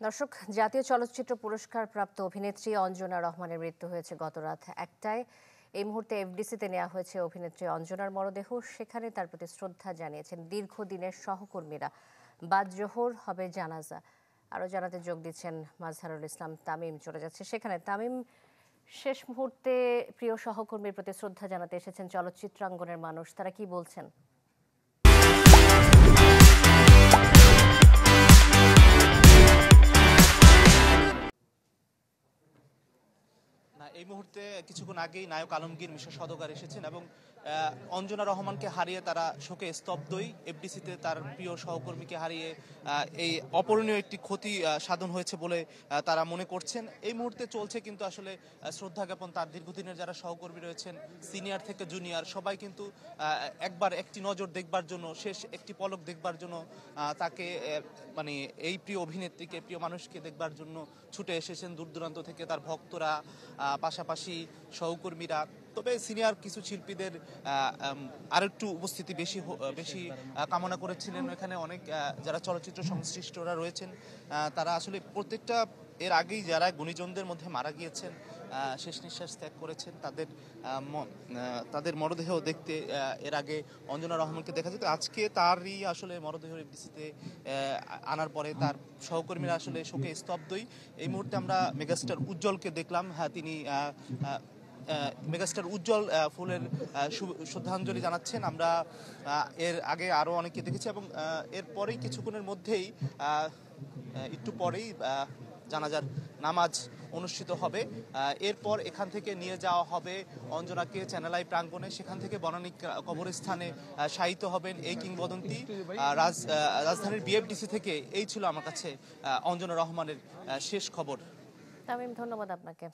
দর্শক, জাতীয় চলচ্চিত্র পুরস্কার প্রাপ্ত অভিনেত্রী অঞ্জনা রহমানের মৃত্যু হয়েছে গত রাত 1টায়। এই মুহূর্তে এফডিসিতে নেওয়া হয়েছে অভিনেত্রী অঞ্জনার মরদেহ। সেখানে তার প্রতি শ্রদ্ধা জানিয়েছেন দীর্ঘদিনের সহকর্মীরা। বাদ জোহর হবে জানাজা। আরও জানাতে যোগ দিচ্ছেন মাজহারুল ইসলাম তামিম। চলে যাচ্ছে সেখানে। তামিম, শেষ মুহূর্তে প্রিয় সহকর্মীর প্রতি শ্রদ্ধা জানাতে এসেছেন চলচ্চিত্রাঙ্গনের মানুষ, তারা কি বলছেন? এই মুহূর্তে কিছুক্ষণ আগেই নায়ক আলমগীর মিশা সওদাগর এসেছেন এবং অঞ্জনা রহমানকে হারিয়ে তারা শোকে স্তব্ধই। এফডিসিতে তার প্রিয় সহকর্মীকে হারিয়ে এই অপূরণীয় একটি ক্ষতি সাধন হয়েছে বলে তারা মনে করছেন। এই মুহূর্তে চলছে কিন্তু আসলে শ্রদ্ধা জ্ঞাপন। তার দীর্ঘদিনের যারা সহকর্মী রয়েছেন, সিনিয়র থেকে জুনিয়র, সবাই কিন্তু একবার একটি নজর দেখবার জন্য, শেষ একটি পলক দেখবার জন্য তাকে মানে এই প্রিয় অভিনেত্রীকে, প্রিয় মানুষকে দেখবার জন্য ছুটে এসেছেন দূর দূরান্ত থেকে তার ভক্তরা, পাশাপাশি সহকর্মীরা। তবে সিনিয়র কিছু শিল্পীদের আরেকটু উপস্থিতি বেশি কামনা করেছিলেন এখানে। অনেক যারা চলচ্চিত্র সংশ্লিষ্টরা রয়েছেন তারা আসলে প্রত্যেকটা এর আগেই যারা গুণীজনদের মধ্যে মারা গিয়েছেন, শেষ নিঃশ্বাস ত্যাগ করেছেন, তাদের মরদেহ দেখতে এর আগে অঞ্জনা রহমানকে দেখা যেত। আজকে তারই আসলে মরদেহ এফডিসিতে আনার পরে তার সহকর্মীরা আসলে শোকে স্তব্ধই। এই মুহূর্তে আমরা মেগাস্টার উজ্জ্বলকে দেখলাম। হ্যাঁ, তিনি মেগাস্টার উজ্জ্বল ফুলের শ্রদ্ধাঞ্জলি জানাচ্ছেন। আমরা এর আগে আরও অনেকে দেখেছি এবং এরপরেই কিছুক্ষণের মধ্যেই একটু পরেই জানাজার নামাজ অনুষ্ঠিত হবে। এরপর এখান থেকে নিয়ে যাওয়া হবে অঞ্জনাকে চ্যানেল আই প্রাঙ্গণে। সেখান থেকে বনানী কবরস্থানে শায়িত হবেন এই কিংবদন্তি। রাজধানীর বিএফডিসি থেকে এই ছিল আমার কাছে অঞ্জনা রহমানের শেষ খবর। তামিম, ধন্যবাদ আপনাকে।